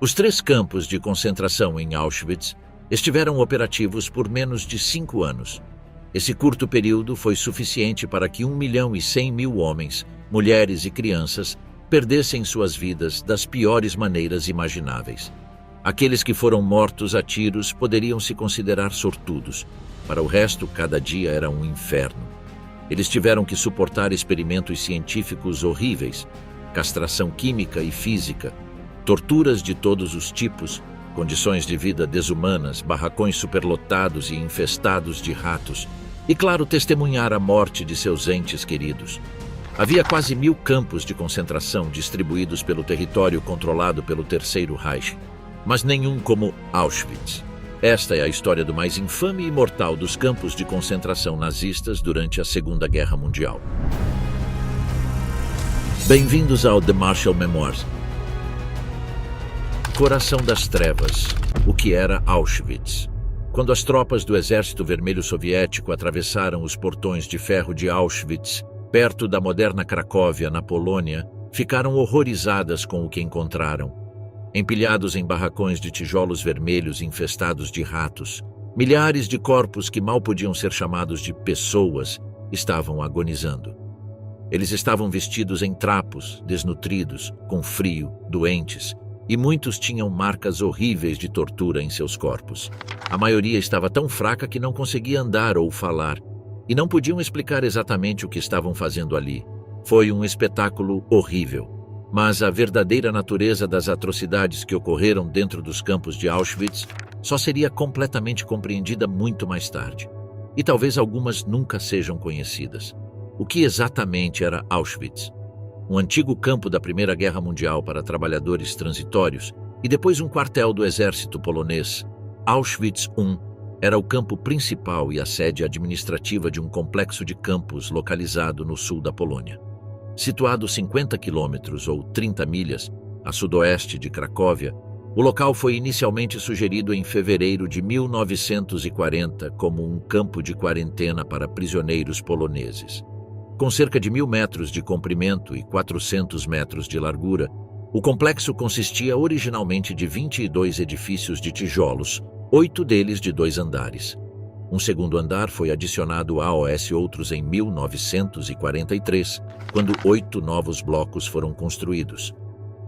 Os 3 campos de concentração em Auschwitz estiveram operativos por menos de 5 anos. Esse curto período foi suficiente para que 1.100.000 homens, mulheres e crianças perdessem suas vidas das piores maneiras imagináveis. Aqueles que foram mortos a tiros poderiam se considerar sortudos. Para o resto, cada dia era um inferno. Eles tiveram que suportar experimentos científicos horríveis, castração química e física, torturas de todos os tipos, condições de vida desumanas, barracões superlotados e infestados de ratos, e, claro, testemunhar a morte de seus entes queridos. Havia quase 1.000 campos de concentração distribuídos pelo território controlado pelo Terceiro Reich, mas nenhum como Auschwitz. Esta é a história do mais infame e mortal dos campos de concentração nazistas durante a Segunda Guerra Mundial. Bem-vindos ao The Marshall Memoirs. Coração das Trevas. O que era Auschwitz? Quando as tropas do Exército Vermelho Soviético atravessaram os portões de ferro de Auschwitz, perto da moderna Cracóvia, na Polônia, ficaram horrorizadas com o que encontraram. Empilhados em barracões de tijolos vermelhos infestados de ratos, milhares de corpos que mal podiam ser chamados de pessoas estavam agonizando. Eles estavam vestidos em trapos, desnutridos, com frio, doentes, e muitos tinham marcas horríveis de tortura em seus corpos. A maioria estava tão fraca que não conseguia andar ou falar, e não podiam explicar exatamente o que estavam fazendo ali. Foi um espetáculo horrível. Mas a verdadeira natureza das atrocidades que ocorreram dentro dos campos de Auschwitz só seria completamente compreendida muito mais tarde. E talvez algumas nunca sejam conhecidas. O que exatamente era Auschwitz? Um antigo campo da Primeira Guerra Mundial para trabalhadores transitórios e depois um quartel do exército polonês. Auschwitz I era o campo principal e a sede administrativa de um complexo de campos localizado no sul da Polônia. Situado 50 quilômetros ou 30 milhas a sudoeste de Cracóvia, o local foi inicialmente sugerido em fevereiro de 1940 como um campo de quarentena para prisioneiros poloneses. Com cerca de 1.000 metros de comprimento e 400 metros de largura, o complexo consistia originalmente de 22 edifícios de tijolos, 8 deles de 2 andares. Um segundo andar foi adicionado aos outros em 1943, quando 8 novos blocos foram construídos.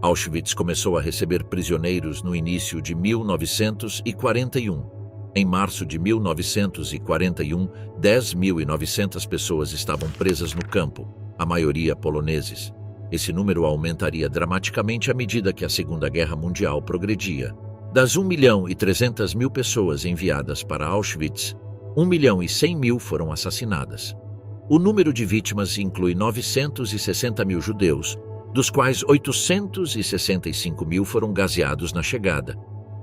Auschwitz começou a receber prisioneiros no início de 1941. Em março de 1941, 10.900 pessoas estavam presas no campo, a maioria poloneses. Esse número aumentaria dramaticamente à medida que a Segunda Guerra Mundial progredia. Das 1.300.000 pessoas enviadas para Auschwitz, 1.100.000 foram assassinadas. O número de vítimas inclui 960.000 judeus, dos quais 865.000 foram gaseados na chegada.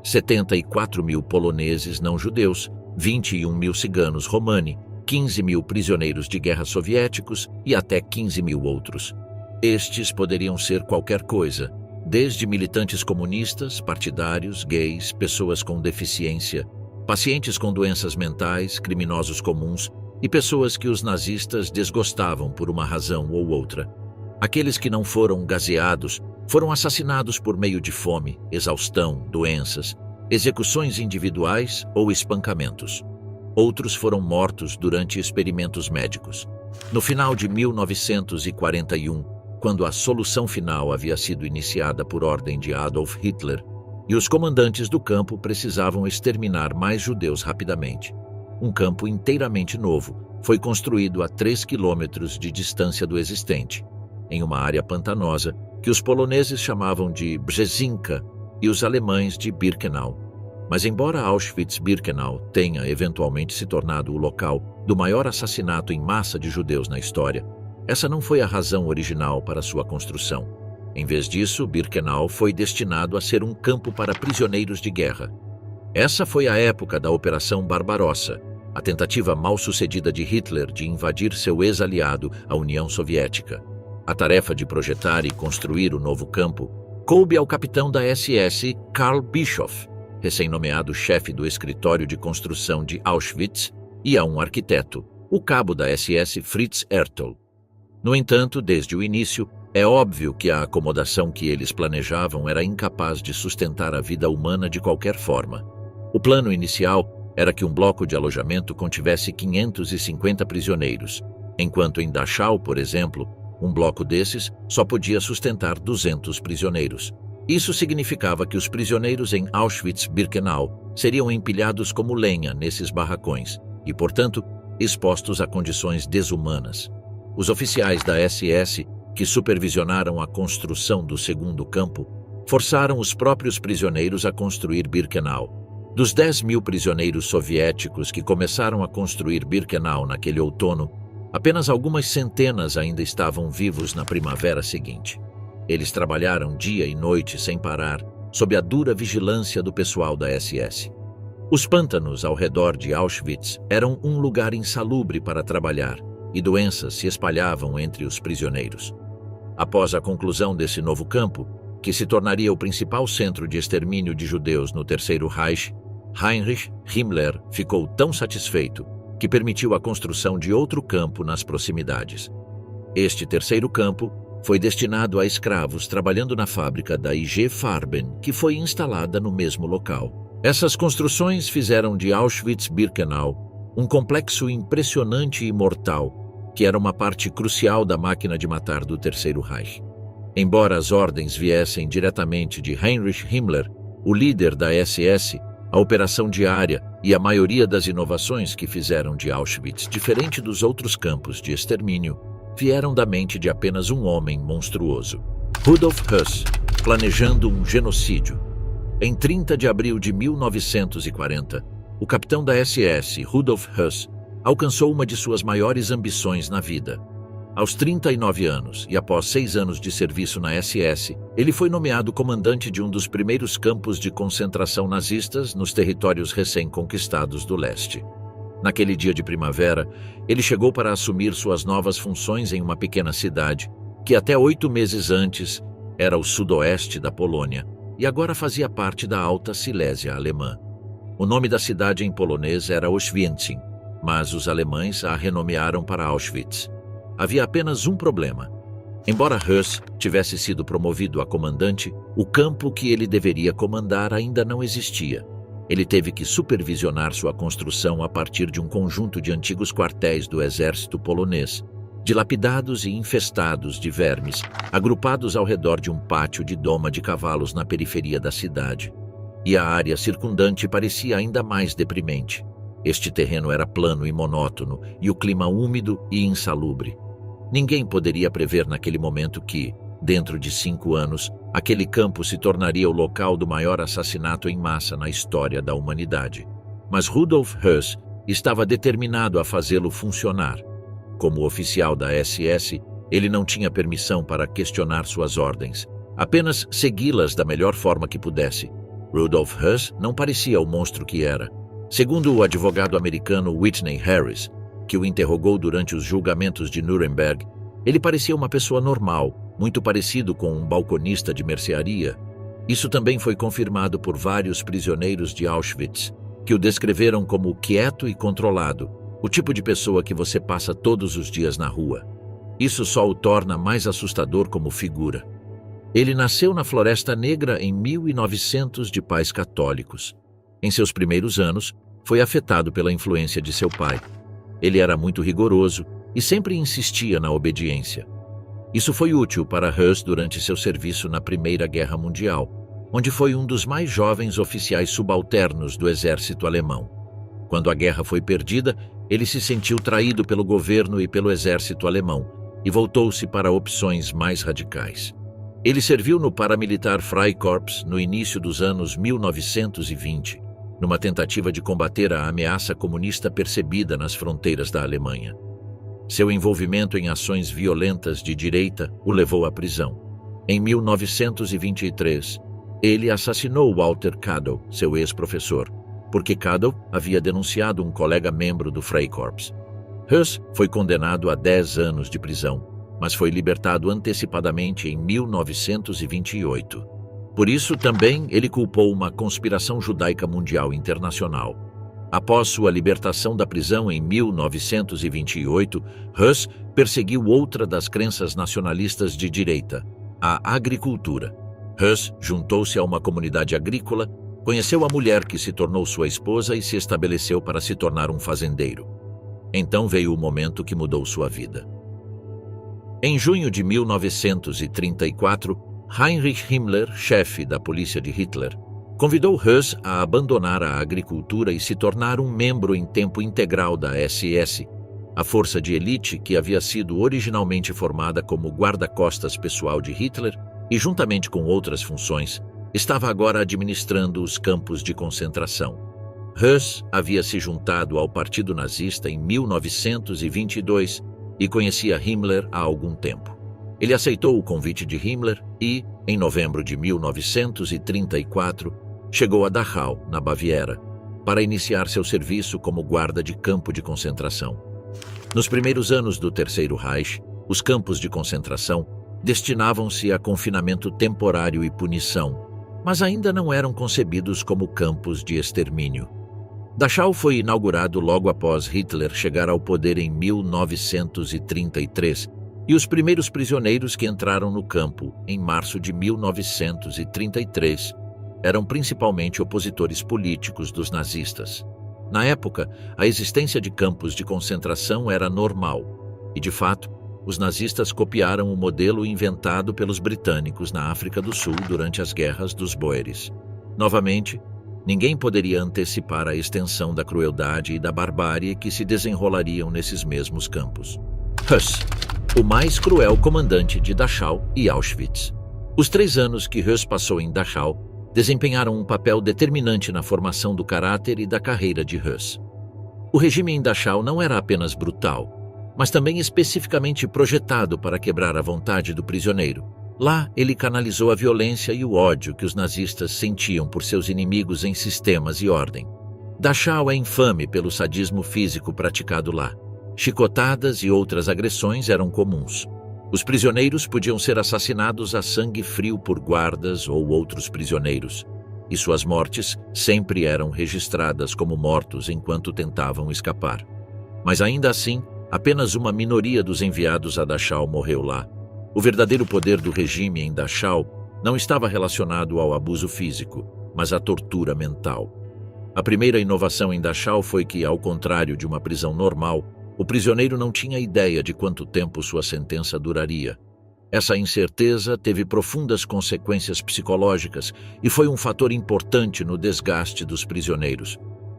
74.000 poloneses não judeus, 21.000 ciganos romani, 15.000 prisioneiros de guerra soviéticos e até 15.000 outros. Estes poderiam ser qualquer coisa, desde militantes comunistas, partidários, gays, pessoas com deficiência, pacientes com doenças mentais, criminosos comuns e pessoas que os nazistas desgostavam por uma razão ou outra. Aqueles que não foram gaseados foram assassinados por meio de fome, exaustão, doenças, execuções individuais ou espancamentos. Outros foram mortos durante experimentos médicos. No final de 1941, quando a solução final havia sido iniciada por ordem de Adolf Hitler, e os comandantes do campo precisavam exterminar mais judeus rapidamente, um campo inteiramente novo foi construído a 3 quilômetros de distância do existente, em uma área pantanosa que os poloneses chamavam de Brzezinka e os alemães de Birkenau. Mas embora Auschwitz-Birkenau tenha eventualmente se tornado o local do maior assassinato em massa de judeus na história, essa não foi a razão original para sua construção. Em vez disso, Birkenau foi destinado a ser um campo para prisioneiros de guerra. Essa foi a época da Operação Barbarossa, a tentativa mal-sucedida de Hitler de invadir seu ex-aliado, a União Soviética. A tarefa de projetar e construir o novo campo coube ao capitão da SS Karl Bischoff, recém-nomeado chefe do escritório de construção de Auschwitz, e a um arquiteto, o cabo da SS Fritz Ertl. No entanto, desde o início, É óbvio que a acomodação que eles planejavam era incapaz de sustentar a vida humana de qualquer forma. O plano inicial era que um bloco de alojamento contivesse 550 prisioneiros, enquanto em Dachau, por exemplo, um bloco desses só podia sustentar 200 prisioneiros. Isso significava que os prisioneiros em Auschwitz-Birkenau seriam empilhados como lenha nesses barracões e, portanto, expostos a condições desumanas. Os oficiais da SS, que supervisionaram a construção do segundo campo, forçaram os próprios prisioneiros a construir Birkenau. Dos 10.000 prisioneiros soviéticos que começaram a construir Birkenau naquele outono, apenas algumas centenas ainda estavam vivos na primavera seguinte. Eles trabalharam dia e noite sem parar, sob a dura vigilância do pessoal da SS. Os pântanos ao redor de Auschwitz eram um lugar insalubre para trabalhar, e doenças se espalhavam entre os prisioneiros. Após a conclusão desse novo campo, que se tornaria o principal centro de extermínio de judeus no Terceiro Reich, Heinrich Himmler ficou tão satisfeito que permitiu a construção de outro campo nas proximidades. Este terceiro campo foi destinado a escravos trabalhando na fábrica da IG Farben, que foi instalada no mesmo local. Essas construções fizeram de Auschwitz-Birkenau um complexo impressionante e mortal, que era uma parte crucial da máquina de matar do Terceiro Reich. Embora as ordens viessem diretamente de Heinrich Himmler, o líder da SS, a operação diária e a maioria das inovações que fizeram de Auschwitz diferente dos outros campos de extermínio vieram da mente de apenas um homem monstruoso, Rudolf Höss, planejando um genocídio. Em 30 de abril de 1940, o capitão da SS, Rudolf Höss, alcançou uma de suas maiores ambições na vida. Aos 39 anos e após 6 anos de serviço na SS, ele foi nomeado comandante de um dos primeiros campos de concentração nazistas nos territórios recém-conquistados do leste. Naquele dia de primavera, ele chegou para assumir suas novas funções em uma pequena cidade, que até 8 meses antes era o sudoeste da Polônia e agora fazia parte da Alta Silésia alemã. O nome da cidade em polonês era Oświęcim, mas os alemães a renomearam para Auschwitz. Havia apenas um problema. Embora Höss tivesse sido promovido a comandante, o campo que ele deveria comandar ainda não existia. Ele teve que supervisionar sua construção a partir de um conjunto de antigos quartéis do exército polonês, dilapidados e infestados de vermes, agrupados ao redor de um pátio de doma de cavalos na periferia da cidade. E a área circundante parecia ainda mais deprimente. Este terreno era plano e monótono, e o clima úmido e insalubre. Ninguém poderia prever naquele momento que, dentro de 5 anos, aquele campo se tornaria o local do maior assassinato em massa na história da humanidade. Mas Rudolf Höss estava determinado a fazê-lo funcionar. Como oficial da SS, ele não tinha permissão para questionar suas ordens, apenas segui-las da melhor forma que pudesse. Rudolf Höss não parecia o monstro que era. Segundo o advogado americano Whitney Harris, que o interrogou durante os julgamentos de Nuremberg, ele parecia uma pessoa normal, muito parecido com um balconista de mercearia. Isso também foi confirmado por vários prisioneiros de Auschwitz, que o descreveram como quieto e controlado, o tipo de pessoa que você passa todos os dias na rua. Isso só o torna mais assustador como figura. Ele nasceu na Floresta Negra em 1900 de pais católicos. Em seus primeiros anos, foi afetado pela influência de seu pai. Ele era muito rigoroso e sempre insistia na obediência. Isso foi útil para Höss durante seu serviço na Primeira Guerra Mundial, onde foi um dos mais jovens oficiais subalternos do exército alemão. Quando a guerra foi perdida, ele se sentiu traído pelo governo e pelo exército alemão e voltou-se para opções mais radicais. Ele serviu no paramilitar Freikorps no início dos anos 1920, numa tentativa de combater a ameaça comunista percebida nas fronteiras da Alemanha. Seu envolvimento em ações violentas de direita o levou à prisão. Em 1923, ele assassinou Walter Kadel, seu ex-professor, porque Kadel havia denunciado um colega membro do Freikorps. Höss foi condenado a 10 anos de prisão, mas foi libertado antecipadamente em 1928. Por isso, também, ele culpou uma conspiração judaica mundial internacional. Após sua libertação da prisão em 1928, Hus perseguiu outra das crenças nacionalistas de direita, a agricultura. Hus juntou-se a uma comunidade agrícola, conheceu a mulher que se tornou sua esposa e se estabeleceu para se tornar um fazendeiro. Então veio o momento que mudou sua vida. Em junho de 1934, Heinrich Himmler, chefe da polícia de Hitler, convidou Hus a abandonar a agricultura e se tornar um membro em tempo integral da SS, a força de elite que havia sido originalmente formada como guarda-costas pessoal de Hitler e, juntamente com outras funções, estava agora administrando os campos de concentração. Hus havia se juntado ao Partido Nazista em 1922 e conhecia Himmler há algum tempo. Ele aceitou o convite de Himmler e, em novembro de 1934, chegou a Dachau, na Baviera, para iniciar seu serviço como guarda de campo de concentração. Nos primeiros anos do Terceiro Reich, os campos de concentração destinavam-se a confinamento temporário e punição, mas ainda não eram concebidos como campos de extermínio. Dachau foi inaugurado logo após Hitler chegar ao poder em 1933, e os primeiros prisioneiros que entraram no campo, em março de 1933, eram principalmente opositores políticos dos nazistas. Na época, a existência de campos de concentração era normal, e de fato, os nazistas copiaram o modelo inventado pelos britânicos na África do Sul durante as guerras dos Boeres. Novamente, ninguém poderia antecipar a extensão da crueldade e da barbárie que se desenrolariam nesses mesmos campos. Hus, o mais cruel comandante de Dachau e Auschwitz. Os 3 anos que Hus passou em Dachau desempenharam um papel determinante na formação do caráter e da carreira de Hus. O regime em Dachau não era apenas brutal, mas também especificamente projetado para quebrar a vontade do prisioneiro. Lá, ele canalizou a violência e o ódio que os nazistas sentiam por seus inimigos em sistemas e ordem. Dachau é infame pelo sadismo físico praticado lá. Chicotadas e outras agressões eram comuns. Os prisioneiros podiam ser assassinados a sangue frio por guardas ou outros prisioneiros, e suas mortes sempre eram registradas como mortos enquanto tentavam escapar. Mas ainda assim, apenas uma minoria dos enviados a Dachau morreu lá. O verdadeiro poder do regime em Dachau não estava relacionado ao abuso físico, mas à tortura mental. A primeira inovação em Dachau foi que, ao contrário de uma prisão normal, o prisioneiro não tinha ideia de quanto tempo sua sentença duraria. Essa incerteza teve profundas consequências psicológicas e foi um fator importante no desgaste dos prisioneiros.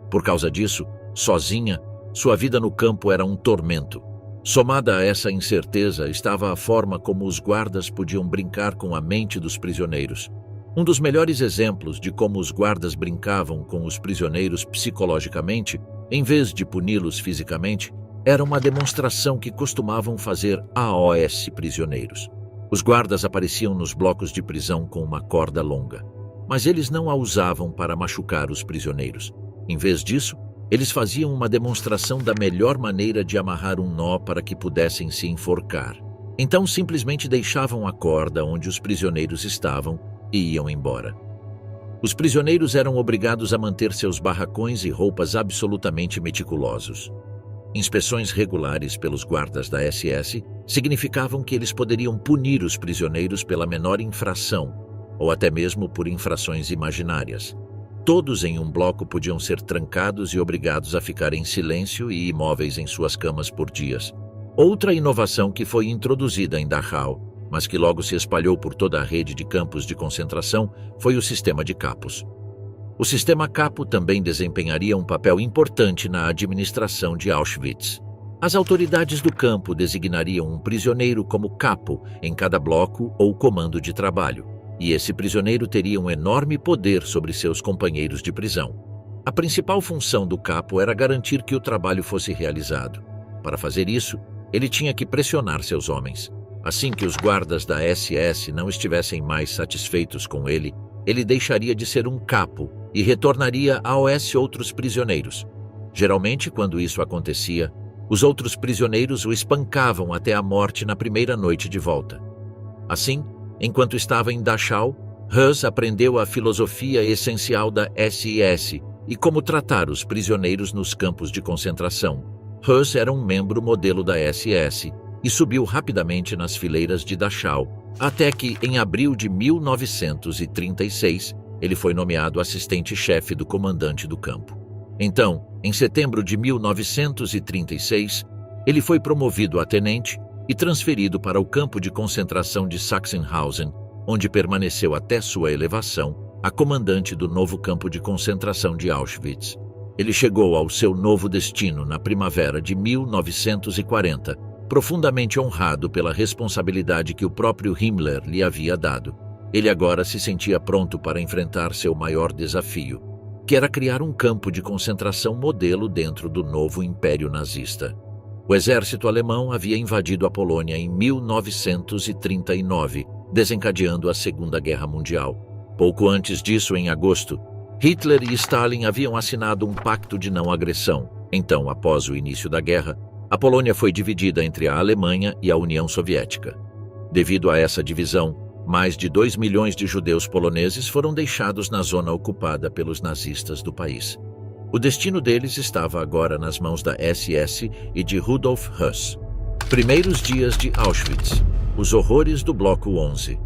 Por causa disso, sozinha, sua vida no campo era um tormento. Somada a essa incerteza estava a forma como os guardas podiam brincar com a mente dos prisioneiros. Um dos melhores exemplos de como os guardas brincavam com os prisioneiros psicologicamente, em vez de puni-los fisicamente, era uma demonstração que costumavam fazer AOS prisioneiros. Os guardas apareciam nos blocos de prisão com uma corda longa, mas eles não a usavam para machucar os prisioneiros. Em vez disso, eles faziam uma demonstração da melhor maneira de amarrar um nó para que pudessem se enforcar. Então simplesmente deixavam a corda onde os prisioneiros estavam e iam embora. Os prisioneiros eram obrigados a manter seus barracões e roupas absolutamente meticulosos. Inspeções regulares pelos guardas da SS significavam que eles poderiam punir os prisioneiros pela menor infração, ou até mesmo por infrações imaginárias. Todos em um bloco podiam ser trancados e obrigados a ficar em silêncio e imóveis em suas camas por dias. Outra inovação que foi introduzida em Dachau, mas que logo se espalhou por toda a rede de campos de concentração, foi o sistema de capos. O sistema capo também desempenharia um papel importante na administração de Auschwitz. As autoridades do campo designariam um prisioneiro como capo em cada bloco ou comando de trabalho, e esse prisioneiro teria um enorme poder sobre seus companheiros de prisão. A principal função do capo era garantir que o trabalho fosse realizado. Para fazer isso, ele tinha que pressionar seus homens. Assim que os guardas da SS não estivessem mais satisfeitos com ele, ele deixaria de ser um capo e retornaria ao S outros prisioneiros. Geralmente, quando isso acontecia, os outros prisioneiros o espancavam até a morte na primeira noite de volta. Assim, enquanto estava em Dachau, Hus aprendeu a filosofia essencial da SS e como tratar os prisioneiros nos campos de concentração. Höss era um membro modelo da SS e subiu rapidamente nas fileiras de Dachau, até que, em abril de 1936, ele foi nomeado assistente-chefe do comandante do campo. Então, em setembro de 1936, ele foi promovido a tenente e transferido para o campo de concentração de Sachsenhausen, onde permaneceu até sua elevação a comandante do novo campo de concentração de Auschwitz. Ele chegou ao seu novo destino na primavera de 1940, profundamente honrado pela responsabilidade que o próprio Himmler lhe havia dado. Ele agora se sentia pronto para enfrentar seu maior desafio, que era criar um campo de concentração modelo dentro do novo Império Nazista. O exército alemão havia invadido a Polônia em 1939, desencadeando a Segunda Guerra Mundial. Pouco antes disso, em agosto, Hitler e Stalin haviam assinado um pacto de não agressão. Então, após o início da guerra, a Polônia foi dividida entre a Alemanha e a União Soviética. Devido a essa divisão, mais de 2 milhões de judeus poloneses foram deixados na zona ocupada pelos nazistas do país. O destino deles estava agora nas mãos da SS e de Rudolf Höss. Primeiros dias de Auschwitz. Os horrores do Bloco 11.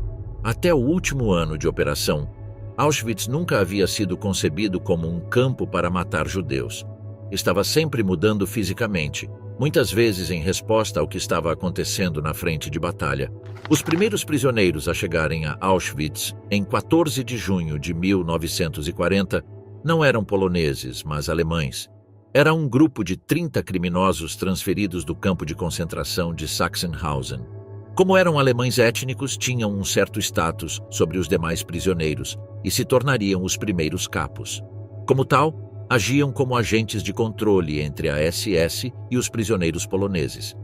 Até o último ano de operação, Auschwitz nunca havia sido concebido como um campo para matar judeus. Estava sempre mudando fisicamente, muitas vezes em resposta ao que estava acontecendo na frente de batalha. Os primeiros prisioneiros a chegarem a Auschwitz, em 14 de junho de 1940, não eram poloneses, mas alemães. Era um grupo de 30 criminosos transferidos do campo de concentração de Sachsenhausen. Como eram alemães étnicos, tinham um certo status sobre os demais prisioneiros e se tornariam os primeiros capos. Como tal, agiam como agentes de controle entre a SS e os prisioneiros poloneses.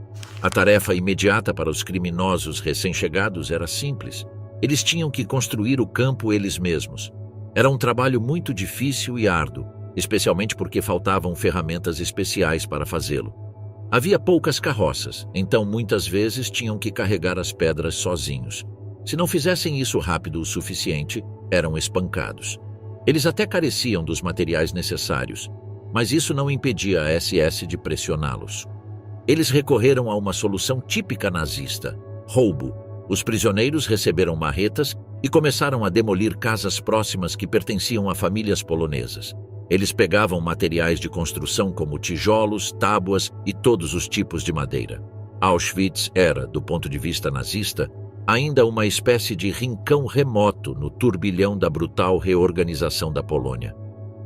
A tarefa imediata para os criminosos recém-chegados era simples. Eles tinham que construir o campo eles mesmos. Era um trabalho muito difícil e árduo, especialmente porque faltavam ferramentas especiais para fazê-lo. Havia poucas carroças, então muitas vezes tinham que carregar as pedras sozinhos. Se não fizessem isso rápido o suficiente, eram espancados. Eles até careciam dos materiais necessários, mas isso não impedia a SS de pressioná-los. Eles recorreram a uma solução típica nazista: roubo. Os prisioneiros receberam marretas e começaram a demolir casas próximas que pertenciam a famílias polonesas. Eles pegavam materiais de construção como tijolos, tábuas e todos os tipos de madeira. Auschwitz era, do ponto de vista nazista, ainda uma espécie de rincão remoto no turbilhão da brutal reorganização da Polônia.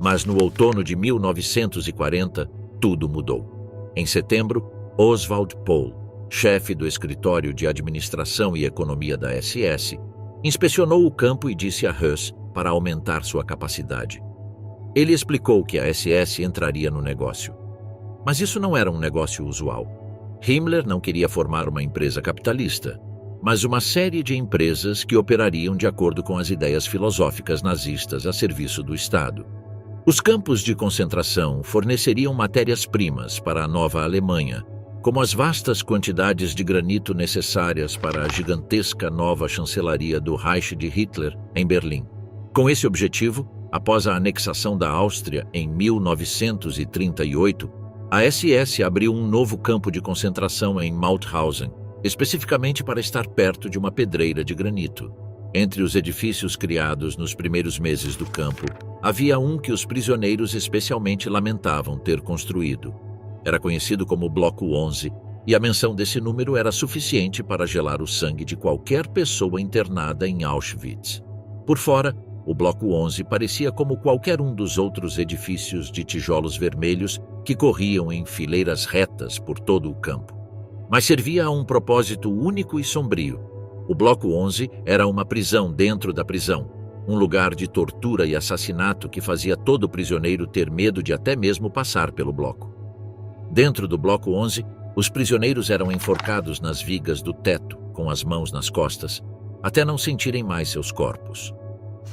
Mas no outono de 1940, tudo mudou. Em setembro, Oswald Pohl, chefe do escritório de administração e economia da SS, inspecionou o campo e disse a Höss para aumentar sua capacidade. Ele explicou que a SS entraria no negócio. Mas isso não era um negócio usual. Himmler não queria formar uma empresa capitalista, mas uma série de empresas que operariam de acordo com as ideias filosóficas nazistas a serviço do Estado. Os campos de concentração forneceriam matérias-primas para a nova Alemanha, como as vastas quantidades de granito necessárias para a gigantesca nova chancelaria do Reich de Hitler em Berlim. Com esse objetivo, após a anexação da Áustria em 1938, a SS abriu um novo campo de concentração em Mauthausen, especificamente para estar perto de uma pedreira de granito. Entre os edifícios criados nos primeiros meses do campo, havia um que os prisioneiros especialmente lamentavam ter construído. Era conhecido como Bloco 11, e a menção desse número era suficiente para gelar o sangue de qualquer pessoa internada em Auschwitz. Por fora, o Bloco 11 parecia como qualquer um dos outros edifícios de tijolos vermelhos que corriam em fileiras retas por todo o campo. Mas servia a um propósito único e sombrio. O Bloco 11 era uma prisão dentro da prisão, um lugar de tortura e assassinato que fazia todo prisioneiro ter medo de até mesmo passar pelo bloco. Dentro do Bloco 11, os prisioneiros eram enforcados nas vigas do teto, com as mãos nas costas, até não sentirem mais seus corpos.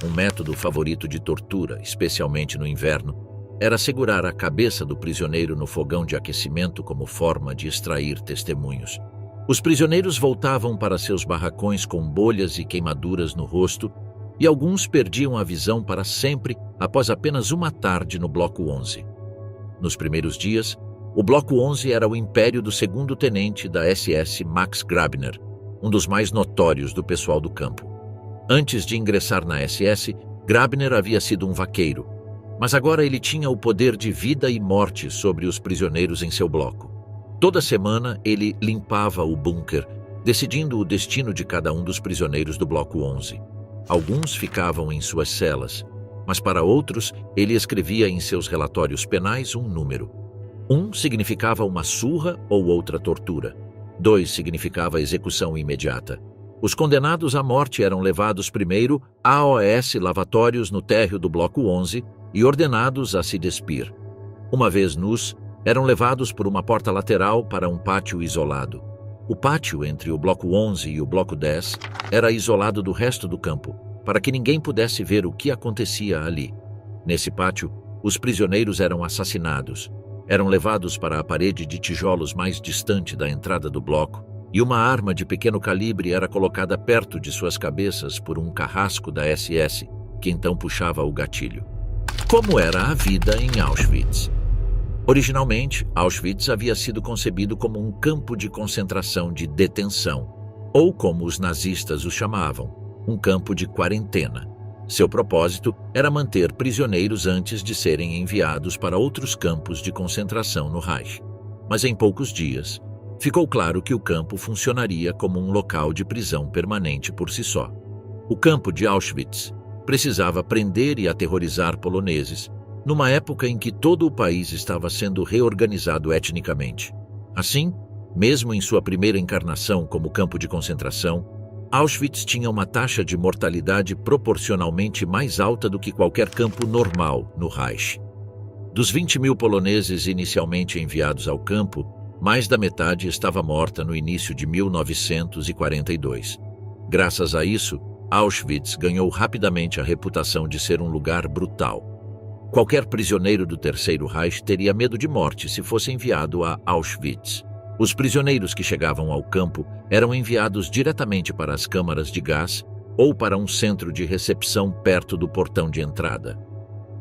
Um método favorito de tortura, especialmente no inverno, era segurar a cabeça do prisioneiro no fogão de aquecimento como forma de extrair testemunhos. Os prisioneiros voltavam para seus barracões com bolhas e queimaduras no rosto e alguns perdiam a visão para sempre após apenas uma tarde no Bloco 11. Nos primeiros dias, o Bloco 11 era o império do segundo tenente da SS Max Grabner, um dos mais notórios do pessoal do campo. Antes de ingressar na SS, Grabner havia sido um vaqueiro, mas agora ele tinha o poder de vida e morte sobre os prisioneiros em seu bloco. Toda semana ele limpava o bunker, decidindo o destino de cada um dos prisioneiros do Bloco 11. Alguns ficavam em suas celas, mas para outros ele escrevia em seus relatórios penais um número. 1 significava uma surra ou outra tortura. 2 significava execução imediata. Os condenados à morte eram levados primeiro a AOS lavatórios no térreo do Bloco 11 e ordenados a se despir. Uma vez nus, eram levados por uma porta lateral para um pátio isolado. O pátio entre o Bloco 11 e o Bloco 10 era isolado do resto do campo, para que ninguém pudesse ver o que acontecia ali. Nesse pátio, os prisioneiros eram assassinados. Eram levados para a parede de tijolos mais distante da entrada do bloco, e uma arma de pequeno calibre era colocada perto de suas cabeças por um carrasco da SS, que então puxava o gatilho. Como era a vida em Auschwitz? Originalmente, Auschwitz havia sido concebido como um campo de concentração de detenção, ou como os nazistas o chamavam, um campo de quarentena. Seu propósito era manter prisioneiros antes de serem enviados para outros campos de concentração no Reich. Mas em poucos dias, ficou claro que o campo funcionaria como um local de prisão permanente por si só. O campo de Auschwitz precisava prender e aterrorizar poloneses, numa época em que todo o país estava sendo reorganizado etnicamente. Assim, mesmo em sua primeira encarnação como campo de concentração, Auschwitz tinha uma taxa de mortalidade proporcionalmente mais alta do que qualquer campo normal no Reich. Dos 20.000 poloneses inicialmente enviados ao campo, mais da metade estava morta no início de 1942. Graças a isso, Auschwitz ganhou rapidamente a reputação de ser um lugar brutal. Qualquer prisioneiro do Terceiro Reich teria medo de morte se fosse enviado a Auschwitz. Os prisioneiros que chegavam ao campo eram enviados diretamente para as câmaras de gás ou para um centro de recepção perto do portão de entrada.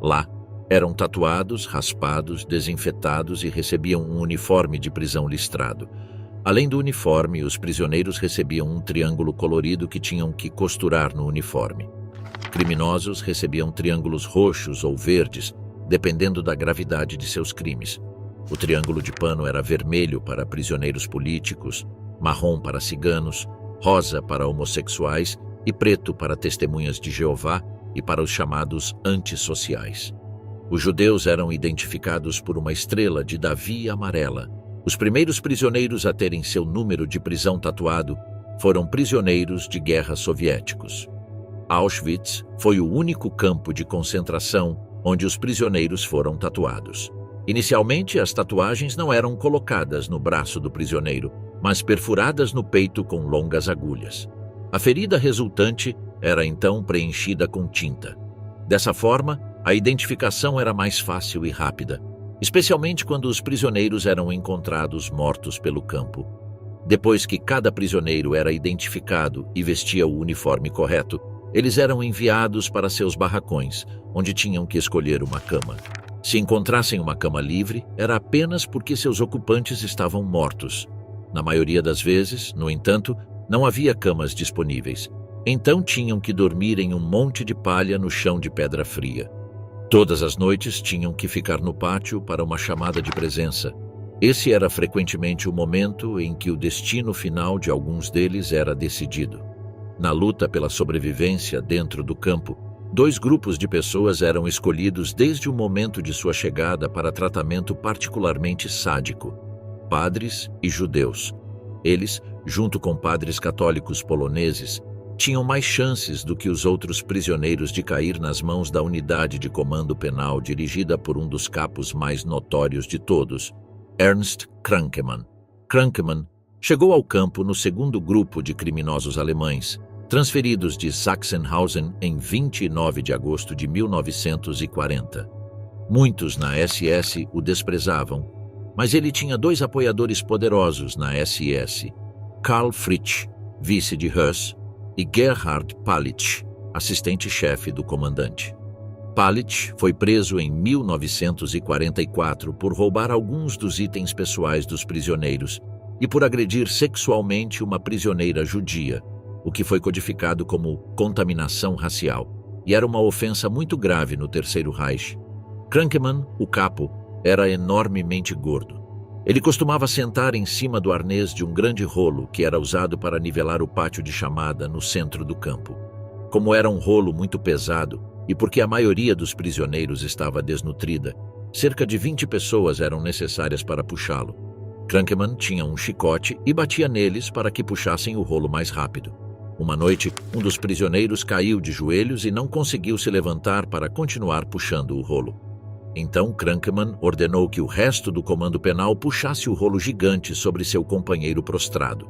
Lá, eram tatuados, raspados, desinfetados e recebiam um uniforme de prisão listrado. Além do uniforme, os prisioneiros recebiam um triângulo colorido que tinham que costurar no uniforme. Criminosos recebiam triângulos roxos ou verdes, dependendo da gravidade de seus crimes. O triângulo de pano era vermelho para prisioneiros políticos, marrom para ciganos, rosa para homossexuais e preto para testemunhas de Jeová e para os chamados antissociais. Os judeus eram identificados por uma estrela de Davi amarela. Os primeiros prisioneiros a terem seu número de prisão tatuado foram prisioneiros de guerra soviéticos. Auschwitz foi o único campo de concentração onde os prisioneiros foram tatuados. Inicialmente, as tatuagens não eram colocadas no braço do prisioneiro, mas perfuradas no peito com longas agulhas. A ferida resultante era então preenchida com tinta. Dessa forma, a identificação era mais fácil e rápida, especialmente quando os prisioneiros eram encontrados mortos pelo campo. Depois que cada prisioneiro era identificado e vestia o uniforme correto, eles eram enviados para seus barracões, onde tinham que escolher uma cama. Se encontrassem uma cama livre, era apenas porque seus ocupantes estavam mortos. Na maioria das vezes, no entanto, não havia camas disponíveis. Então tinham que dormir em um monte de palha no chão de pedra fria. Todas as noites tinham que ficar no pátio para uma chamada de presença. Esse era frequentemente o momento em que o destino final de alguns deles era decidido. Na luta pela sobrevivência dentro do campo, 2 grupos de pessoas eram escolhidos desde o momento de sua chegada para tratamento particularmente sádico: padres e judeus. Eles, junto com padres católicos poloneses, tinham mais chances do que os outros prisioneiros de cair nas mãos da unidade de comando penal dirigida por um dos capos mais notórios de todos, Ernst Krankemann. Krankemann chegou ao campo no segundo grupo de criminosos alemães, transferidos de Sachsenhausen em 29 de agosto de 1940. Muitos na SS o desprezavam, mas ele tinha 2 apoiadores poderosos na SS, Karl Fritsch, vice de Höss, e Gerhard Palitsch, assistente-chefe do comandante. Palitsch foi preso em 1944 por roubar alguns dos itens pessoais dos prisioneiros e por agredir sexualmente uma prisioneira judia, o que foi codificado como contaminação racial, e era uma ofensa muito grave no Terceiro Reich. Krankemann, o capo, era enormemente gordo. Ele costumava sentar em cima do arnês de um grande rolo que era usado para nivelar o pátio de chamada no centro do campo. Como era um rolo muito pesado, e porque a maioria dos prisioneiros estava desnutrida, cerca de 20 pessoas eram necessárias para puxá-lo. Krankemann tinha um chicote e batia neles para que puxassem o rolo mais rápido. Uma noite, um dos prisioneiros caiu de joelhos e não conseguiu se levantar para continuar puxando o rolo. Então Krankemann ordenou que o resto do comando penal puxasse o rolo gigante sobre seu companheiro prostrado.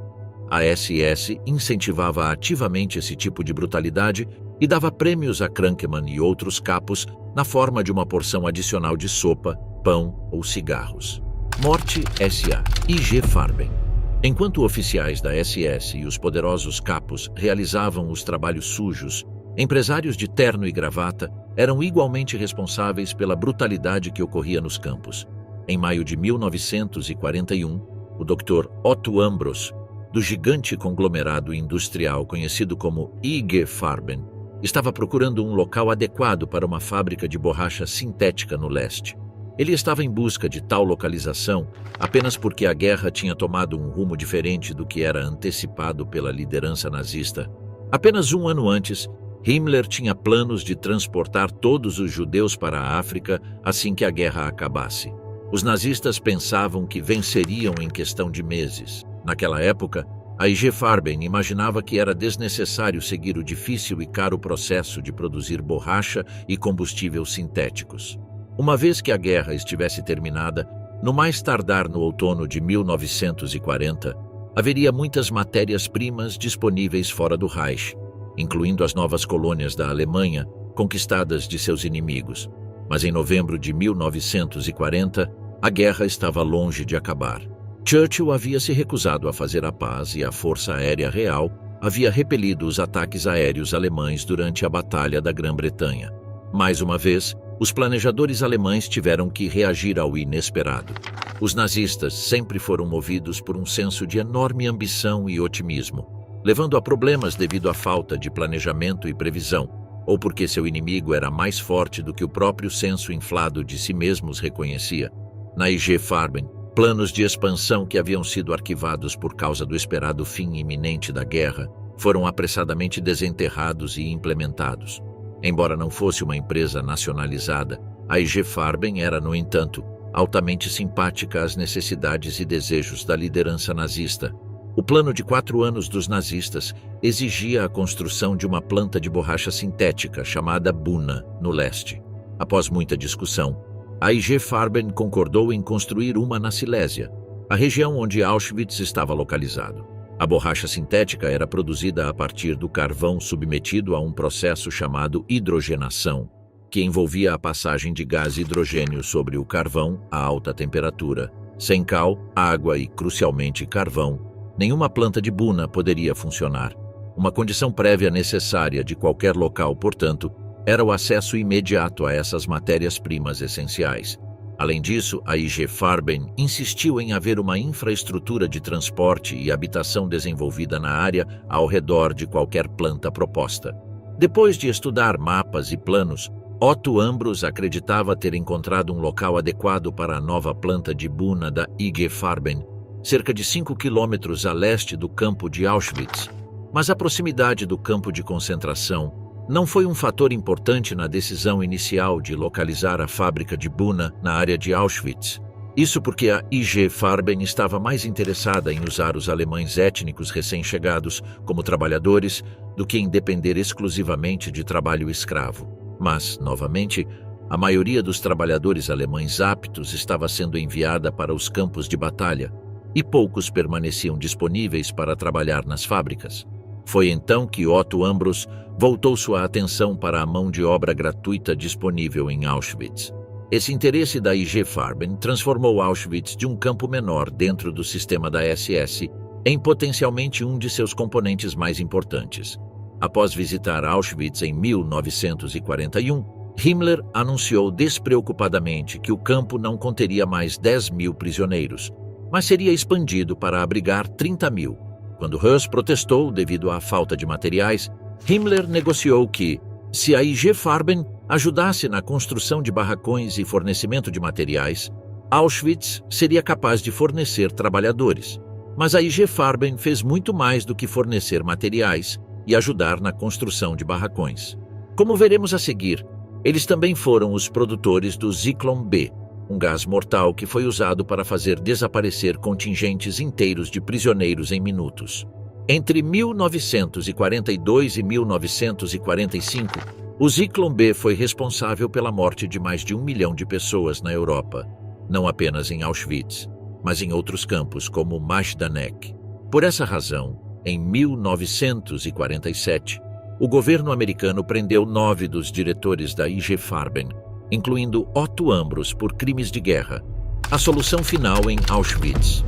A SS incentivava ativamente esse tipo de brutalidade e dava prêmios a Krankemann e outros capos na forma de uma porção adicional de sopa, pão ou cigarros. Morte S.A. I.G. Farben. Enquanto oficiais da SS e os poderosos capos realizavam os trabalhos sujos, empresários de terno e gravata eram igualmente responsáveis pela brutalidade que ocorria nos campos. Em maio de 1941, o Dr. Otto Ambros, do gigante conglomerado industrial conhecido como IG Farben, estava procurando um local adequado para uma fábrica de borracha sintética no leste. Ele estava em busca de tal localização apenas porque a guerra tinha tomado um rumo diferente do que era antecipado pela liderança nazista. Apenas um ano antes, Himmler tinha planos de transportar todos os judeus para a África assim que a guerra acabasse. Os nazistas pensavam que venceriam em questão de meses. Naquela época, a IG Farben imaginava que era desnecessário seguir o difícil e caro processo de produzir borracha e combustível sintéticos. Uma vez que a guerra estivesse terminada, no mais tardar no outono de 1940, haveria muitas matérias-primas disponíveis fora do Reich, incluindo as novas colônias da Alemanha, conquistadas de seus inimigos. Mas em novembro de 1940, a guerra estava longe de acabar. Churchill havia se recusado a fazer a paz e a Força Aérea Real havia repelido os ataques aéreos alemães durante a Batalha da Grã-Bretanha. Mais uma vez, os planejadores alemães tiveram que reagir ao inesperado. Os nazistas sempre foram movidos por um senso de enorme ambição e otimismo, levando a problemas devido à falta de planejamento e previsão, ou porque seu inimigo era mais forte do que o próprio senso inflado de si mesmos reconhecia. Na IG Farben, planos de expansão que haviam sido arquivados por causa do esperado fim iminente da guerra foram apressadamente desenterrados e implementados. Embora não fosse uma empresa nacionalizada, a IG Farben era, no entanto, altamente simpática às necessidades e desejos da liderança nazista. O plano de 4 anos dos nazistas exigia a construção de uma planta de borracha sintética chamada Buna, no leste. Após muita discussão, a IG Farben concordou em construir uma na Silésia, a região onde Auschwitz estava localizado. A borracha sintética era produzida a partir do carvão submetido a um processo chamado hidrogenação, que envolvia a passagem de gás hidrogênio sobre o carvão a alta temperatura. Sem cal, água e, crucialmente, carvão, nenhuma planta de Buna poderia funcionar. Uma condição prévia necessária de qualquer local, portanto, era o acesso imediato a essas matérias-primas essenciais. Além disso, a IG Farben insistiu em haver uma infraestrutura de transporte e habitação desenvolvida na área ao redor de qualquer planta proposta. Depois de estudar mapas e planos, Otto Ambros acreditava ter encontrado um local adequado para a nova planta de Buna da IG Farben, cerca de 5 quilômetros a leste do campo de Auschwitz. Mas a proximidade do campo de concentração não foi um fator importante na decisão inicial de localizar a fábrica de Buna na área de Auschwitz. Isso porque a IG Farben estava mais interessada em usar os alemães étnicos recém-chegados como trabalhadores do que em depender exclusivamente de trabalho escravo. Mas, novamente, a maioria dos trabalhadores alemães aptos estava sendo enviada para os campos de batalha e poucos permaneciam disponíveis para trabalhar nas fábricas. Foi então que Otto Ambros voltou sua atenção para a mão de obra gratuita disponível em Auschwitz. Esse interesse da IG Farben transformou Auschwitz de um campo menor dentro do sistema da SS em potencialmente um de seus componentes mais importantes. Após visitar Auschwitz em 1941, Himmler anunciou despreocupadamente que o campo não conteria mais 10.000 prisioneiros, mas seria expandido para abrigar 30.000. Quando Höss protestou devido à falta de materiais, Himmler negociou que, se a IG Farben ajudasse na construção de barracões e fornecimento de materiais, Auschwitz seria capaz de fornecer trabalhadores. Mas a IG Farben fez muito mais do que fornecer materiais e ajudar na construção de barracões. Como veremos a seguir, eles também foram os produtores do Zyklon B, um gás mortal que foi usado para fazer desaparecer contingentes inteiros de prisioneiros em minutos. Entre 1942 e 1945, o Zyklon B foi responsável pela morte de mais de 1 milhão de pessoas na Europa, não apenas em Auschwitz, mas em outros campos como Majdanek. Por essa razão, em 1947, o governo americano prendeu 9 dos diretores da IG Farben, incluindo Otto Ambros por crimes de guerra. A solução final em Auschwitz.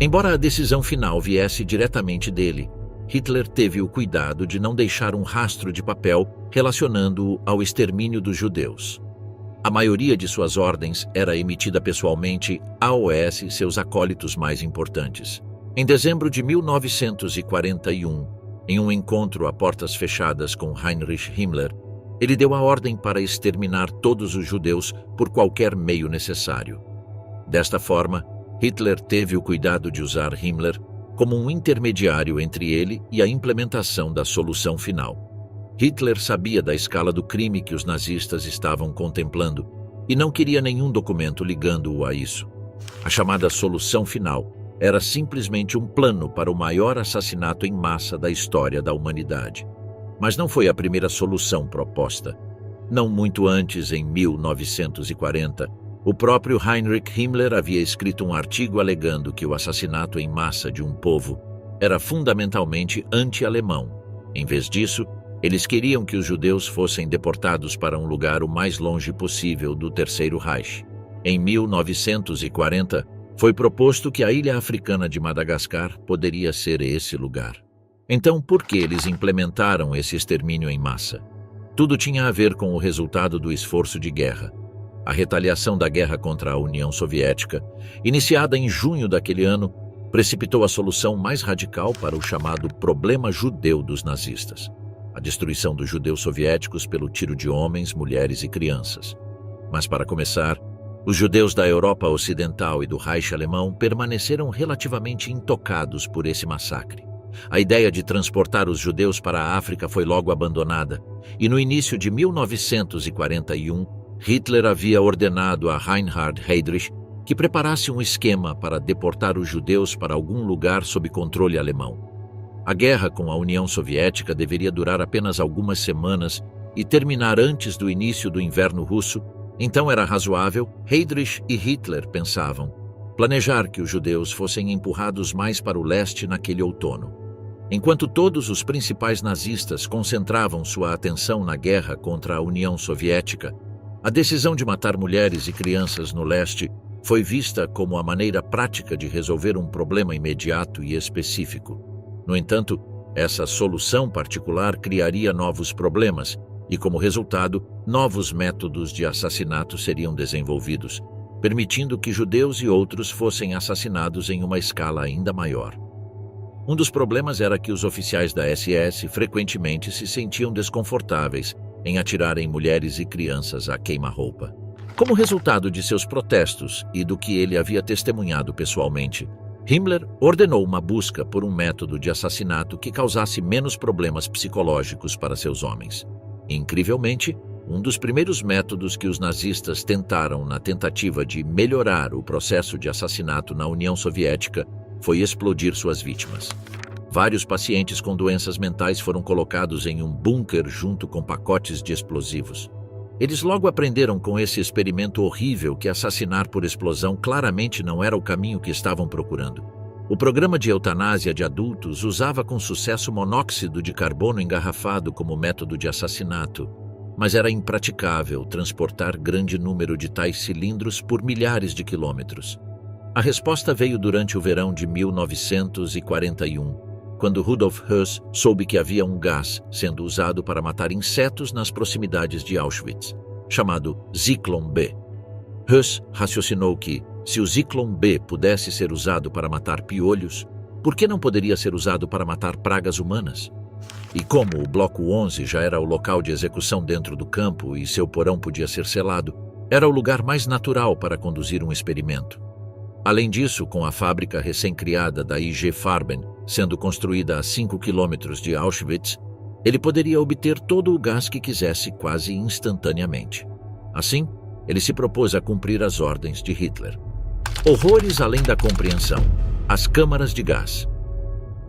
Embora a decisão final viesse diretamente dele, Hitler teve o cuidado de não deixar um rastro de papel relacionando-o ao extermínio dos judeus. A maioria de suas ordens era emitida pessoalmente a OS e seus acólitos mais importantes. Em dezembro de 1941, em um encontro a portas fechadas com Heinrich Himmler, ele deu a ordem para exterminar todos os judeus por qualquer meio necessário. Desta forma, Hitler teve o cuidado de usar Himmler como um intermediário entre ele e a implementação da solução final. Hitler sabia da escala do crime que os nazistas estavam contemplando e não queria nenhum documento ligando-o a isso. A chamada solução final era simplesmente um plano para o maior assassinato em massa da história da humanidade. Mas não foi a primeira solução proposta. Não muito antes, em 1940, o próprio Heinrich Himmler havia escrito um artigo alegando que o assassinato em massa de um povo era fundamentalmente anti-alemão. Em vez disso, eles queriam que os judeus fossem deportados para um lugar o mais longe possível do Terceiro Reich. Em 1940, foi proposto que a ilha africana de Madagascar poderia ser esse lugar. Então, por que eles implementaram esse extermínio em massa? Tudo tinha a ver com o resultado do esforço de guerra. A retaliação da guerra contra a União Soviética, iniciada em junho daquele ano, precipitou a solução mais radical para o chamado problema judeu dos nazistas: a destruição dos judeus soviéticos pelo tiro de homens, mulheres e crianças. Mas, para começar, os judeus da Europa Ocidental e do Reich Alemão permaneceram relativamente intocados por esse massacre. A ideia de transportar os judeus para a África foi logo abandonada, e no início de 1941, Hitler havia ordenado a Reinhard Heydrich que preparasse um esquema para deportar os judeus para algum lugar sob controle alemão. A guerra com a União Soviética deveria durar apenas algumas semanas e terminar antes do início do inverno russo. Então era razoável, Heydrich e Hitler pensavam, planejar que os judeus fossem empurrados mais para o leste naquele outono. Enquanto todos os principais nazistas concentravam sua atenção na guerra contra a União Soviética, a decisão de matar mulheres e crianças no leste foi vista como a maneira prática de resolver um problema imediato e específico. No entanto, essa solução particular criaria novos problemas e, como resultado, novos métodos de assassinato seriam desenvolvidos, permitindo que judeus e outros fossem assassinados em uma escala ainda maior. Um dos problemas era que os oficiais da SS frequentemente se sentiam desconfortáveis em atirar em mulheres e crianças à queima-roupa. Como resultado de seus protestos e do que ele havia testemunhado pessoalmente, Himmler ordenou uma busca por um método de assassinato que causasse menos problemas psicológicos para seus homens. Incrivelmente, um dos primeiros métodos que os nazistas tentaram na tentativa de melhorar o processo de assassinato na União Soviética foi explodir suas vítimas. Vários pacientes com doenças mentais foram colocados em um bunker junto com pacotes de explosivos. Eles logo aprenderam com esse experimento horrível que assassinar por explosão claramente não era o caminho que estavam procurando. O programa de eutanásia de adultos usava com sucesso monóxido de carbono engarrafado como método de assassinato, mas era impraticável transportar grande número de tais cilindros por milhares de quilômetros. A resposta veio durante o verão de 1941, quando Rudolf Höss soube que havia um gás sendo usado para matar insetos nas proximidades de Auschwitz, chamado Zyklon B. Höss raciocinou que, se o Zyklon B pudesse ser usado para matar piolhos, por que não poderia ser usado para matar pragas humanas? E como o Bloco 11 já era o local de execução dentro do campo e seu porão podia ser selado, era o lugar mais natural para conduzir um experimento. Além disso, com a fábrica recém-criada da IG Farben sendo construída a 5 quilômetros de Auschwitz, ele poderia obter todo o gás que quisesse quase instantaneamente. Assim, ele se propôs a cumprir as ordens de Hitler. Horrores além da compreensão. As câmaras de gás.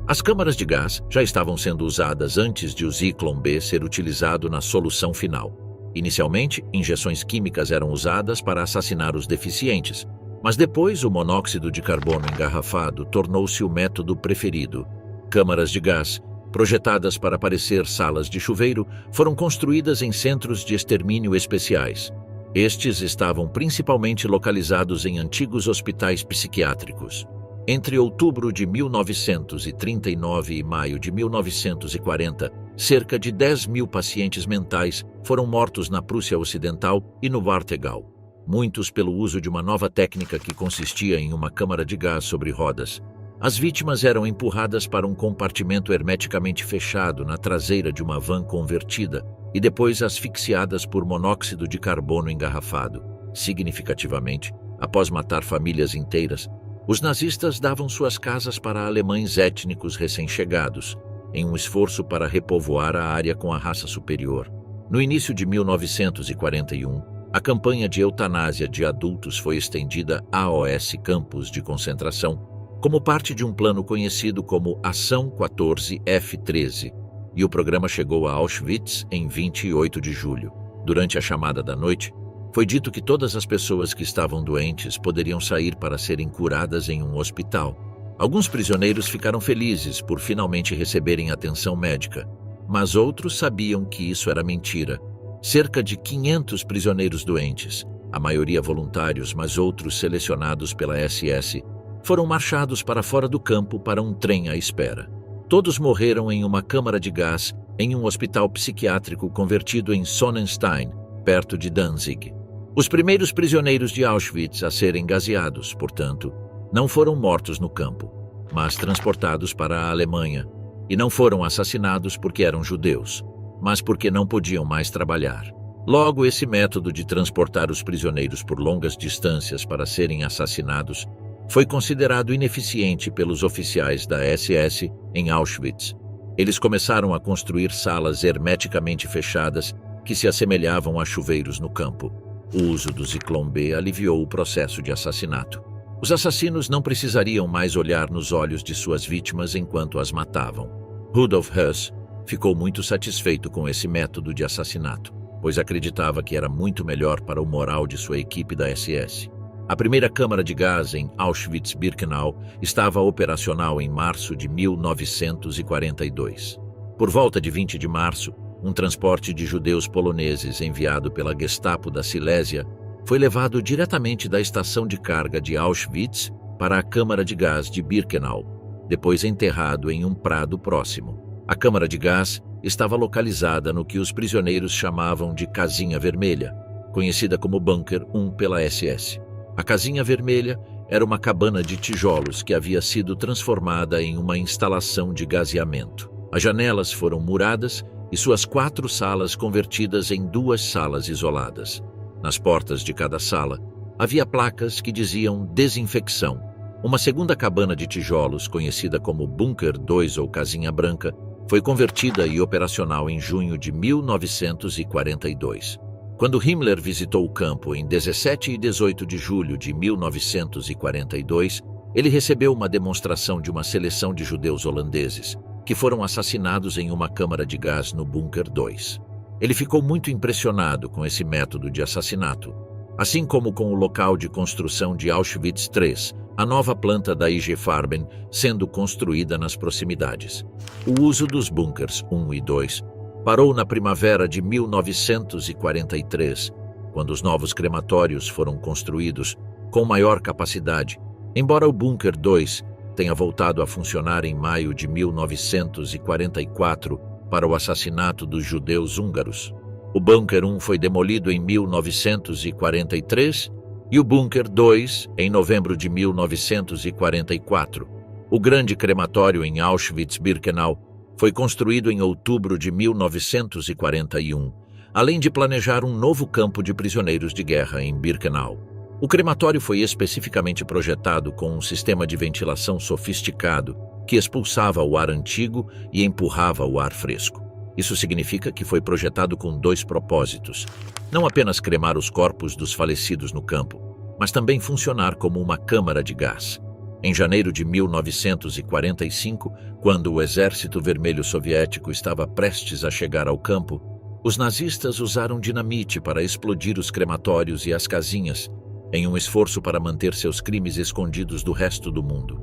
As câmaras de gás já estavam sendo usadas antes de o Zyklon B ser utilizado na solução final. Inicialmente, injeções químicas eram usadas para assassinar os deficientes, mas depois o monóxido de carbono engarrafado tornou-se o método preferido. Câmaras de gás, projetadas para parecer salas de chuveiro, foram construídas em centros de extermínio especiais. Estes estavam principalmente localizados em antigos hospitais psiquiátricos. Entre outubro de 1939 e maio de 1940, cerca de 10.000 pacientes mentais foram mortos na Prússia Ocidental e no Warthegau, muitos pelo uso de uma nova técnica que consistia em uma câmara de gás sobre rodas. As vítimas eram empurradas para um compartimento hermeticamente fechado na traseira de uma van convertida e depois asfixiadas por monóxido de carbono engarrafado. Significativamente, após matar famílias inteiras, os nazistas davam suas casas para alemães étnicos recém-chegados, em um esforço para repovoar a área com a raça superior. No início de 1941, a campanha de eutanásia de adultos foi estendida a AOS campos de concentração, como parte de um plano conhecido como Ação 14F13, e o programa chegou a Auschwitz em 28 de julho. Durante a chamada da noite, foi dito que todas as pessoas que estavam doentes poderiam sair para serem curadas em um hospital. Alguns prisioneiros ficaram felizes por finalmente receberem atenção médica, mas outros sabiam que isso era mentira. Cerca de 500 prisioneiros doentes, a maioria voluntários, mas outros selecionados pela SS, foram marchados para fora do campo para um trem à espera. Todos morreram em uma câmara de gás em um hospital psiquiátrico convertido em Sonnenstein, perto de Danzig. Os primeiros prisioneiros de Auschwitz a serem gaseados, portanto, não foram mortos no campo, mas transportados para a Alemanha, e não foram assassinados porque eram judeus, mas porque não podiam mais trabalhar. Logo, esse método de transportar os prisioneiros por longas distâncias para serem assassinados foi considerado ineficiente pelos oficiais da SS em Auschwitz. Eles começaram a construir salas hermeticamente fechadas que se assemelhavam a chuveiros no campo. O uso do Zyklon B aliviou o processo de assassinato. Os assassinos não precisariam mais olhar nos olhos de suas vítimas enquanto as matavam. Rudolf Höss ficou muito satisfeito com esse método de assassinato, pois acreditava que era muito melhor para o moral de sua equipe da SS. A primeira câmara de gás em Auschwitz-Birkenau estava operacional em março de 1942. Por volta de 20 de março, um transporte de judeus poloneses enviado pela Gestapo da Silésia foi levado diretamente da estação de carga de Auschwitz para a câmara de gás de Birkenau, depois enterrado em um prado próximo. A câmara de gás estava localizada no que os prisioneiros chamavam de Casinha Vermelha, conhecida como Bunker 1 pela SS. A Casinha Vermelha era uma cabana de tijolos que havia sido transformada em uma instalação de gaseamento. As janelas foram muradas e suas 4 salas convertidas em 2 salas isoladas. Nas portas de cada sala, havia placas que diziam desinfecção. Uma segunda cabana de tijolos, conhecida como Bunker 2 ou Casinha Branca, foi convertida e operacional em junho de 1942. Quando Himmler visitou o campo em 17 e 18 de julho de 1942, ele recebeu uma demonstração de uma seleção de judeus holandeses, que foram assassinados em uma câmara de gás no Bunker 2. Ele ficou muito impressionado com esse método de assassinato, assim como com o local de construção de Auschwitz III, a nova planta da IG Farben sendo construída nas proximidades. O uso dos bunkers 1 e 2 parou na primavera de 1943, quando os novos crematórios foram construídos com maior capacidade, embora o Bunker 2 tenha voltado a funcionar em maio de 1944 para o assassinato dos judeus húngaros. O Bunker 1 foi demolido em 1943 e o Bunker 2 em novembro de 1944. O grande crematório em Auschwitz-Birkenau foi construído em outubro de 1941, além de planejar um novo campo de prisioneiros de guerra em Birkenau. O crematório foi especificamente projetado com um sistema de ventilação sofisticado que expulsava o ar antigo e empurrava o ar fresco. Isso significa que foi projetado com dois propósitos: não apenas cremar os corpos dos falecidos no campo, mas também funcionar como uma câmara de gás. Em janeiro de 1945, quando o Exército Vermelho Soviético estava prestes a chegar ao campo, os nazistas usaram dinamite para explodir os crematórios e as casinhas, em um esforço para manter seus crimes escondidos do resto do mundo.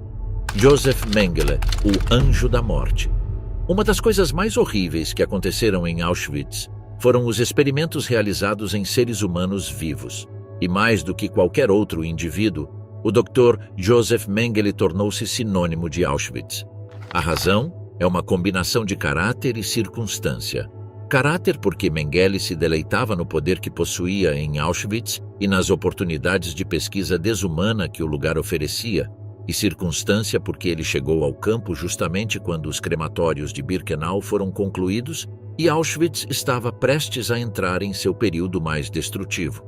Josef Mengele, o Anjo da Morte. Uma das coisas mais horríveis que aconteceram em Auschwitz foram os experimentos realizados em seres humanos vivos. E mais do que qualquer outro indivíduo, o Dr. Josef Mengele tornou-se sinônimo de Auschwitz. A razão é uma combinação de caráter e circunstância. Caráter porque Mengele se deleitava no poder que possuía em Auschwitz e nas oportunidades de pesquisa desumana que o lugar oferecia, e circunstância porque ele chegou ao campo justamente quando os crematórios de Birkenau foram concluídos e Auschwitz estava prestes a entrar em seu período mais destrutivo.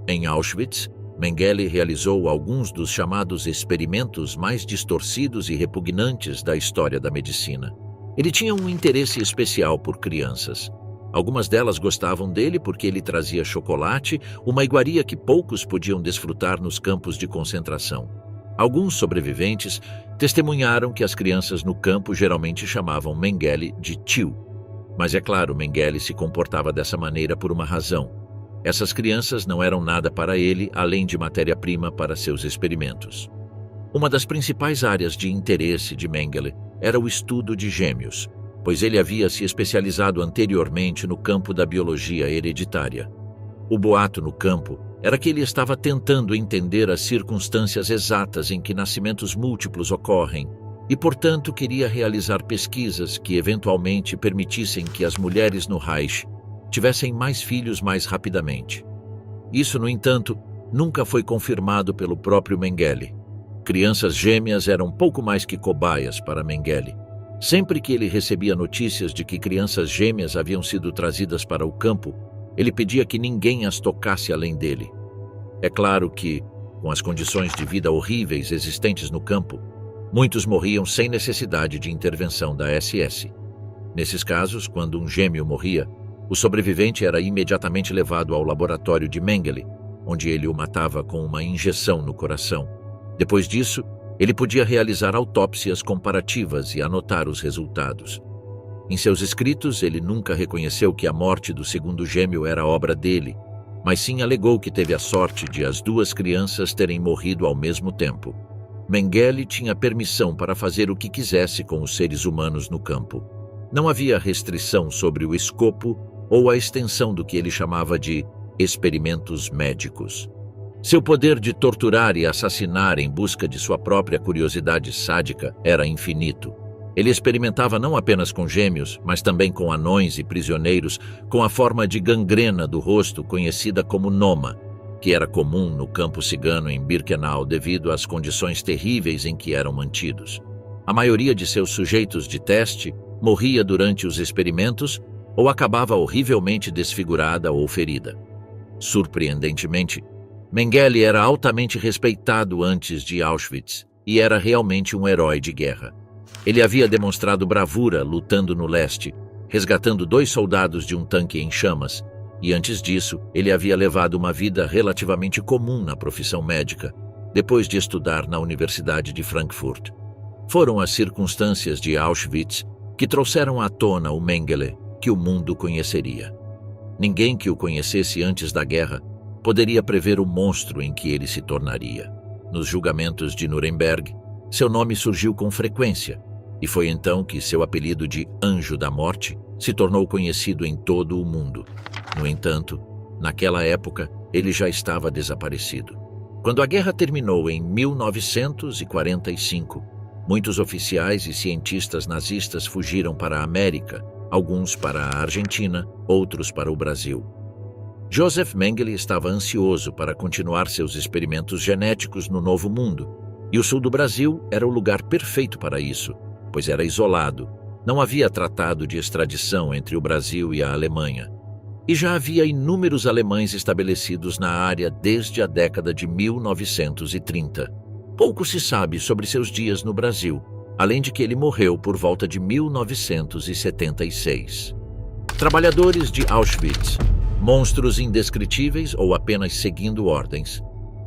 Em Auschwitz, Mengele realizou alguns dos chamados experimentos mais distorcidos e repugnantes da história da medicina. Ele tinha um interesse especial por crianças. Algumas delas gostavam dele porque ele trazia chocolate, uma iguaria que poucos podiam desfrutar nos campos de concentração. Alguns sobreviventes testemunharam que as crianças no campo geralmente chamavam Mengele de tio. Mas é claro, Mengele se comportava dessa maneira por uma razão. Essas crianças não eram nada para ele, além de matéria-prima para seus experimentos. Uma das principais áreas de interesse de Mengele era o estudo de gêmeos, pois ele havia se especializado anteriormente no campo da biologia hereditária. O boato no campo era que ele estava tentando entender as circunstâncias exatas em que nascimentos múltiplos ocorrem e, portanto, queria realizar pesquisas que eventualmente permitissem que as mulheres no Reich tivessem mais filhos mais rapidamente. Isso, no entanto, nunca foi confirmado pelo próprio Mengele. Crianças gêmeas eram pouco mais que cobaias para Mengele. Sempre que ele recebia notícias de que crianças gêmeas haviam sido trazidas para o campo, ele pedia que ninguém as tocasse além dele. É claro que, com as condições de vida horríveis existentes no campo, muitos morriam sem necessidade de intervenção da SS. Nesses casos, quando um gêmeo morria, o sobrevivente era imediatamente levado ao laboratório de Mengele, onde ele o matava com uma injeção no coração. Depois disso, ele podia realizar autópsias comparativas e anotar os resultados. Em seus escritos, ele nunca reconheceu que a morte do segundo gêmeo era obra dele, mas sim alegou que teve a sorte de as duas crianças terem morrido ao mesmo tempo. Mengele tinha permissão para fazer o que quisesse com os seres humanos no campo. Não havia restrição sobre o escopo ou a extensão do que ele chamava de experimentos médicos. Seu poder de torturar e assassinar em busca de sua própria curiosidade sádica era infinito. Ele experimentava não apenas com gêmeos, mas também com anões e prisioneiros com a forma de gangrena do rosto conhecida como noma, que era comum no campo cigano em Birkenau devido às condições terríveis em que eram mantidos. A maioria de seus sujeitos de teste morria durante os experimentos ou acabava horrivelmente desfigurada ou ferida. Surpreendentemente, Mengele era altamente respeitado antes de Auschwitz e era realmente um herói de guerra. Ele havia demonstrado bravura lutando no leste, resgatando 2 soldados de um tanque em chamas, e antes disso, ele havia levado uma vida relativamente comum na profissão médica, depois de estudar na Universidade de Frankfurt. Foram as circunstâncias de Auschwitz que trouxeram à tona o Mengele que o mundo conheceria. Ninguém que o conhecesse antes da guerra poderia prever o monstro em que ele se tornaria. Nos julgamentos de Nuremberg, seu nome surgiu com frequência, e foi então que seu apelido de Anjo da Morte se tornou conhecido em todo o mundo. No entanto, naquela época, ele já estava desaparecido. Quando a guerra terminou em 1945, Muitos oficiais e cientistas nazistas fugiram para a América, alguns para a Argentina, outros para o Brasil. Joseph Mengele estava ansioso para continuar seus experimentos genéticos no Novo Mundo, e o sul do Brasil era o lugar perfeito para isso, pois era isolado, não havia tratado de extradição entre o Brasil e a Alemanha, e já havia inúmeros alemães estabelecidos na área desde a década de 1930. Pouco se sabe sobre seus dias no Brasil, além de que ele morreu por volta de 1976. Trabalhadores de Auschwitz, monstros indescritíveis ou apenas seguindo ordens.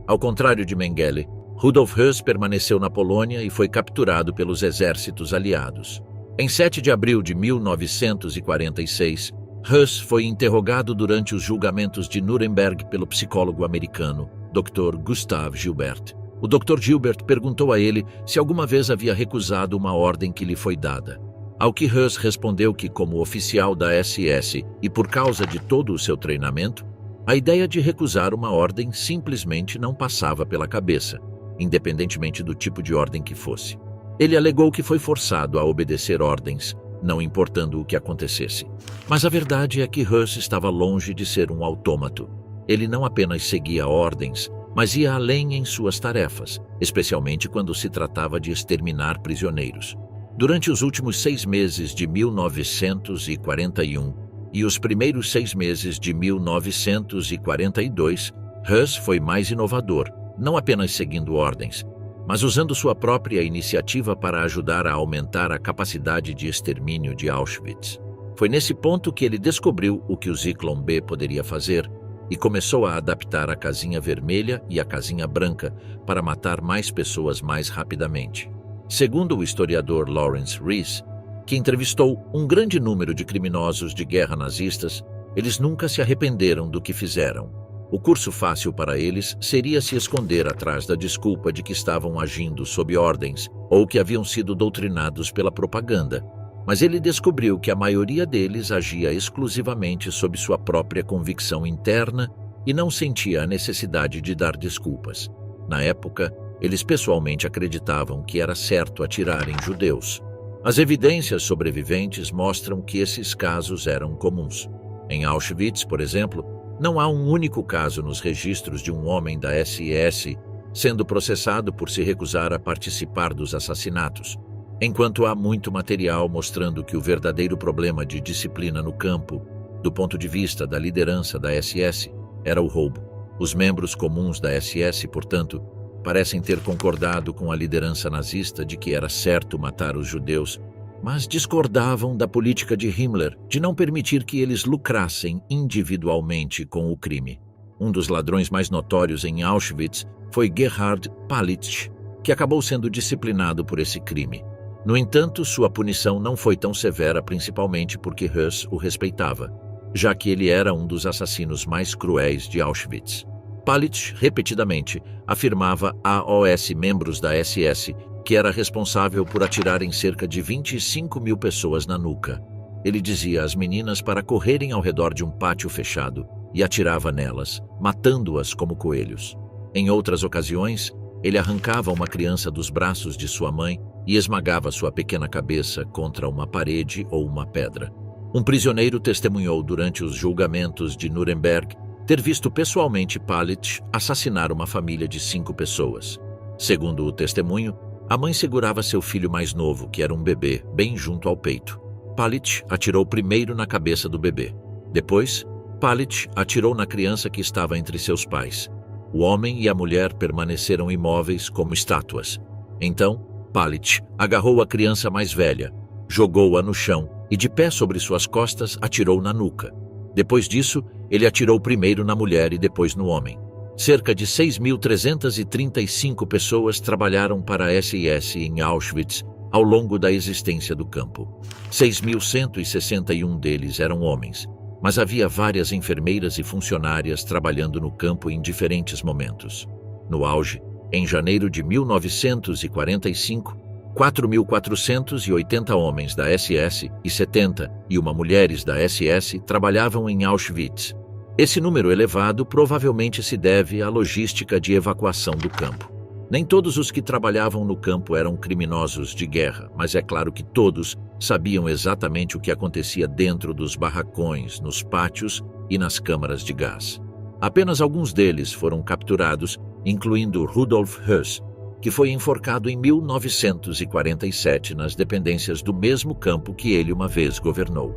Ao contrário de Mengele, Rudolf Höss permaneceu na Polônia e foi capturado pelos exércitos aliados. Em 7 de abril de 1946, Höss foi interrogado durante os julgamentos de Nuremberg pelo psicólogo americano, Dr. Gustav Gilbert. O Dr. Gilbert perguntou a ele se alguma vez havia recusado uma ordem que lhe foi dada. Ao que Höss respondeu que, como oficial da SS e por causa de todo o seu treinamento, a ideia de recusar uma ordem simplesmente não passava pela cabeça, independentemente do tipo de ordem que fosse. Ele alegou que foi forçado a obedecer ordens, não importando o que acontecesse. Mas a verdade é que Höss estava longe de ser um autômato. Ele não apenas seguia ordens, mas ia além em suas tarefas, especialmente quando se tratava de exterminar prisioneiros. Durante os últimos 6 meses de 1941 e os primeiros 6 meses de 1942, Höss foi mais inovador, não apenas seguindo ordens, mas usando sua própria iniciativa para ajudar a aumentar a capacidade de extermínio de Auschwitz. Foi nesse ponto que ele descobriu o que o Zyklon B poderia fazer e começou a adaptar a casinha vermelha e a casinha branca para matar mais pessoas mais rapidamente. Segundo o historiador Lawrence Rees, que entrevistou um grande número de criminosos de guerra nazistas, eles nunca se arrependeram do que fizeram. O curso fácil para eles seria se esconder atrás da desculpa de que estavam agindo sob ordens ou que haviam sido doutrinados pela propaganda. Mas ele descobriu que a maioria deles agia exclusivamente sob sua própria convicção interna e não sentia a necessidade de dar desculpas. Na época, eles pessoalmente acreditavam que era certo atirar em judeus. As evidências sobreviventes mostram que esses casos eram comuns. Em Auschwitz, por exemplo, não há um único caso nos registros de um homem da SS sendo processado por se recusar a participar dos assassinatos, enquanto há muito material mostrando que o verdadeiro problema de disciplina no campo, do ponto de vista da liderança da SS, era o roubo. Os membros comuns da SS, portanto, parecem ter concordado com a liderança nazista de que era certo matar os judeus, mas discordavam da política de Himmler de não permitir que eles lucrassem individualmente com o crime. Um dos ladrões mais notórios em Auschwitz foi Gerhard Palitsch, que acabou sendo disciplinado por esse crime. No entanto, sua punição não foi tão severa, principalmente porque Höss o respeitava, já que ele era um dos assassinos mais cruéis de Auschwitz. Palitsch, repetidamente, afirmava aos membros da SS que era responsável por atirar em cerca de 25 mil pessoas na nuca. Ele dizia às meninas para correrem ao redor de um pátio fechado e atirava nelas, matando-as como coelhos. Em outras ocasiões, ele arrancava uma criança dos braços de sua mãe e esmagava sua pequena cabeça contra uma parede ou uma pedra. Um prisioneiro testemunhou durante os julgamentos de Nuremberg ter visto pessoalmente Palitsch assassinar uma família de 5 pessoas. Segundo o testemunho, a mãe segurava seu filho mais novo, que era um bebê, bem junto ao peito. Palitsch atirou primeiro na cabeça do bebê. Depois, Palitsch atirou na criança que estava entre seus pais. O homem e a mulher permaneceram imóveis como estátuas. Então, Palitsch agarrou a criança mais velha, jogou-a no chão e, de pé sobre suas costas, atirou na nuca. Depois disso, ele atirou primeiro na mulher e depois no homem. Cerca de 6.335 pessoas trabalharam para a SS em Auschwitz ao longo da existência do campo. 6.161 deles eram homens, mas havia várias enfermeiras e funcionárias trabalhando no campo em diferentes momentos. No auge, em janeiro de 1945, 4.480 homens da SS e 71 mulheres da SS trabalhavam em Auschwitz. Esse número elevado provavelmente se deve à logística de evacuação do campo. Nem todos os que trabalhavam no campo eram criminosos de guerra, mas é claro que todos sabiam exatamente o que acontecia dentro dos barracões, nos pátios e nas câmaras de gás. Apenas alguns deles foram capturados, incluindo Rudolf Höss, que foi enforcado em 1947 nas dependências do mesmo campo que ele uma vez governou.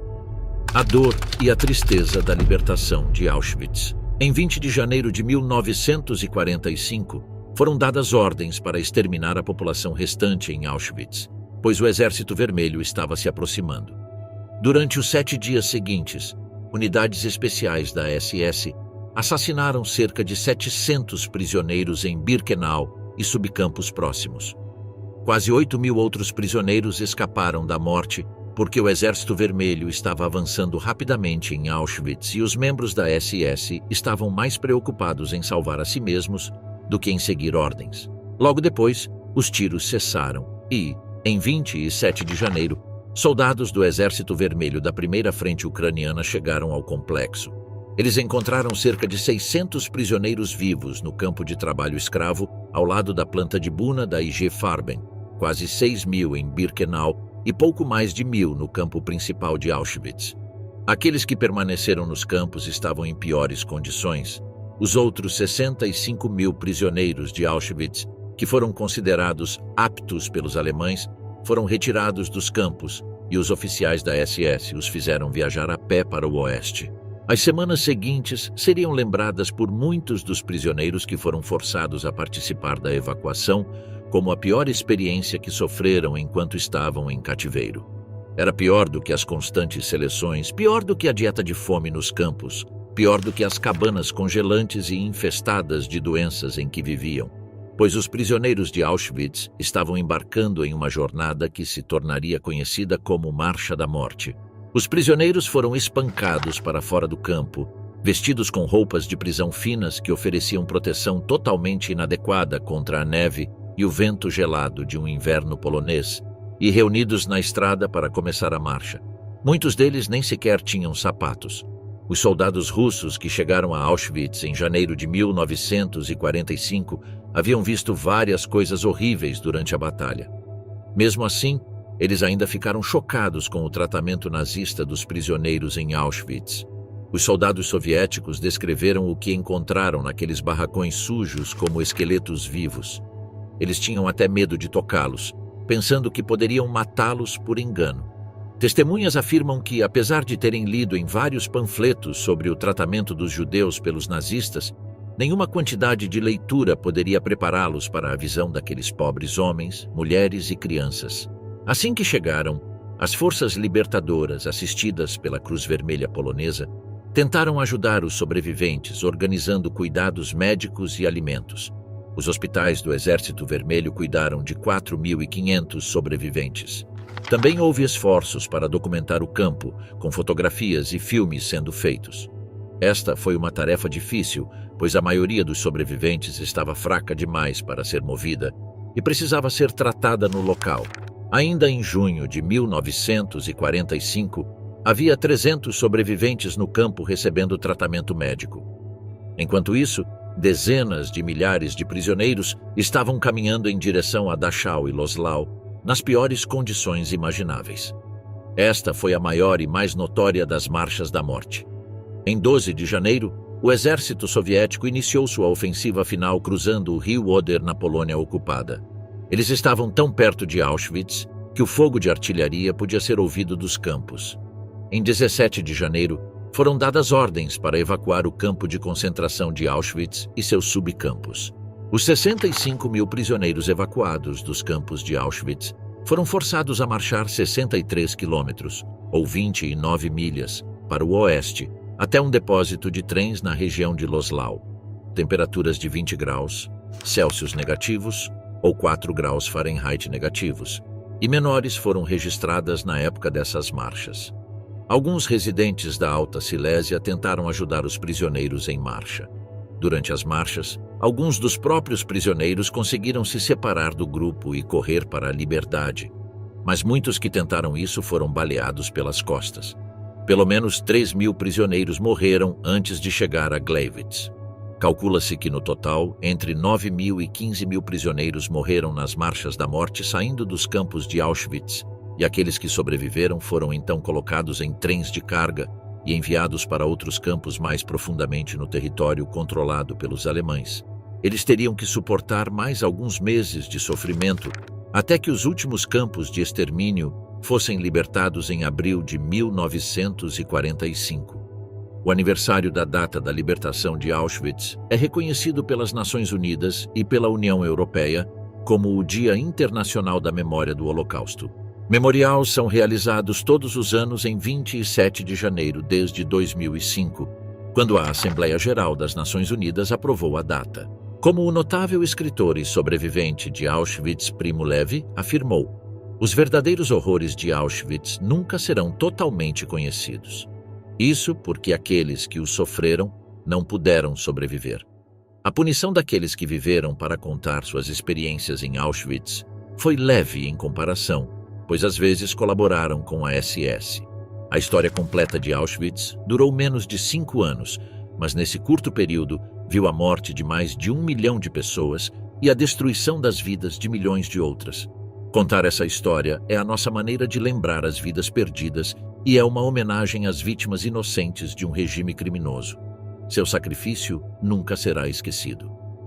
A dor e a tristeza da libertação de Auschwitz. Em 20 de janeiro de 1945, foram dadas ordens para exterminar a população restante em Auschwitz, pois o Exército Vermelho estava se aproximando. Durante os 7 dias seguintes, unidades especiais da SS assassinaram cerca de 700 prisioneiros em Birkenau e subcampos próximos. Quase 8.000 outros prisioneiros escaparam da morte porque o Exército Vermelho estava avançando rapidamente em Auschwitz e os membros da SS estavam mais preocupados em salvar a si mesmos do que em seguir ordens. Logo depois, os tiros cessaram e, em 27 de janeiro, soldados do Exército Vermelho da Primeira Frente Ucraniana chegaram ao complexo. Eles encontraram cerca de 600 prisioneiros vivos no campo de trabalho escravo ao lado da planta de Buna da IG Farben, quase 6.000 em Birkenau e pouco mais de 1.000 no campo principal de Auschwitz. Aqueles que permaneceram nos campos estavam em piores condições. Os outros 65.000 prisioneiros de Auschwitz, que foram considerados aptos pelos alemães, foram retirados dos campos e os oficiais da SS os fizeram viajar a pé para o oeste. As semanas seguintes seriam lembradas por muitos dos prisioneiros que foram forçados a participar da evacuação como a pior experiência que sofreram enquanto estavam em cativeiro. Era pior do que as constantes seleções, pior do que a dieta de fome nos campos, pior do que as cabanas congelantes e infestadas de doenças em que viviam, pois os prisioneiros de Auschwitz estavam embarcando em uma jornada que se tornaria conhecida como Marcha da Morte. Os prisioneiros foram espancados para fora do campo, vestidos com roupas de prisão finas que ofereciam proteção totalmente inadequada contra a neve e o vento gelado de um inverno polonês, e reunidos na estrada para começar a marcha. Muitos deles nem sequer tinham sapatos. Os soldados russos que chegaram a Auschwitz em janeiro de 1945 haviam visto várias coisas horríveis durante a batalha. Mesmo assim, eles ainda ficaram chocados com o tratamento nazista dos prisioneiros em Auschwitz. Os soldados soviéticos descreveram o que encontraram naqueles barracões sujos como esqueletos vivos. Eles tinham até medo de tocá-los, pensando que poderiam matá-los por engano. Testemunhas afirmam que, apesar de terem lido em vários panfletos sobre o tratamento dos judeus pelos nazistas, nenhuma quantidade de leitura poderia prepará-los para a visão daqueles pobres homens, mulheres e crianças. Assim que chegaram, as forças libertadoras, assistidas pela Cruz Vermelha polonesa, tentaram ajudar os sobreviventes, organizando cuidados médicos e alimentos. Os hospitais do Exército Vermelho cuidaram de 4.500 sobreviventes. Também houve esforços para documentar o campo, com fotografias e filmes sendo feitos. Esta foi uma tarefa difícil, pois a maioria dos sobreviventes estava fraca demais para ser movida e precisava ser tratada no local. Ainda em junho de 1945, havia 300 sobreviventes no campo recebendo tratamento médico. Enquanto isso, dezenas de milhares de prisioneiros estavam caminhando em direção a Dachau e Loslau, nas piores condições imagináveis. Esta foi a maior e mais notória das marchas da morte. Em 12 de janeiro, o exército soviético iniciou sua ofensiva final cruzando o rio Oder na Polônia ocupada. Eles estavam tão perto de Auschwitz que o fogo de artilharia podia ser ouvido dos campos. Em 17 de janeiro, foram dadas ordens para evacuar o campo de concentração de Auschwitz e seus subcampos. Os 65.000 prisioneiros evacuados dos campos de Auschwitz foram forçados a marchar 63 quilômetros, ou 29 milhas, para o oeste, até um depósito de trens na região de Loslau. Temperaturas de 20 graus Celsius negativos ou 4 graus Fahrenheit negativos, e menores foram registradas na época dessas marchas. Alguns residentes da Alta Silésia tentaram ajudar os prisioneiros em marcha. Durante as marchas, alguns dos próprios prisioneiros conseguiram se separar do grupo e correr para a liberdade, mas muitos que tentaram isso foram baleados pelas costas. Pelo menos 3.000 prisioneiros morreram antes de chegar a Gleiwitz. Calcula-se que, no total, entre 9.000 e 15.000 prisioneiros morreram nas marchas da morte saindo dos campos de Auschwitz, e aqueles que sobreviveram foram então colocados em trens de carga e enviados para outros campos mais profundamente no território controlado pelos alemães. Eles teriam que suportar mais alguns meses de sofrimento até que os últimos campos de extermínio fossem libertados em abril de 1945. O aniversário da data da libertação de Auschwitz é reconhecido pelas Nações Unidas e pela União Europeia como o Dia Internacional da Memória do Holocausto. Memoriais são realizados todos os anos em 27 de janeiro desde 2005, quando a Assembleia Geral das Nações Unidas aprovou a data. Como o notável escritor e sobrevivente de Auschwitz Primo Levi afirmou, os verdadeiros horrores de Auschwitz nunca serão totalmente conhecidos. Isso porque aqueles que os sofreram não puderam sobreviver. A punição daqueles que viveram para contar suas experiências em Auschwitz foi leve em comparação, pois às vezes colaboraram com a SS. A história completa de Auschwitz durou menos de 5 anos, mas nesse curto período viu a morte de mais de 1 milhão de pessoas e a destruição das vidas de milhões de outras. Contar essa história é a nossa maneira de lembrar as vidas perdidas e é uma homenagem às vítimas inocentes de um regime criminoso. Seu sacrifício nunca será esquecido.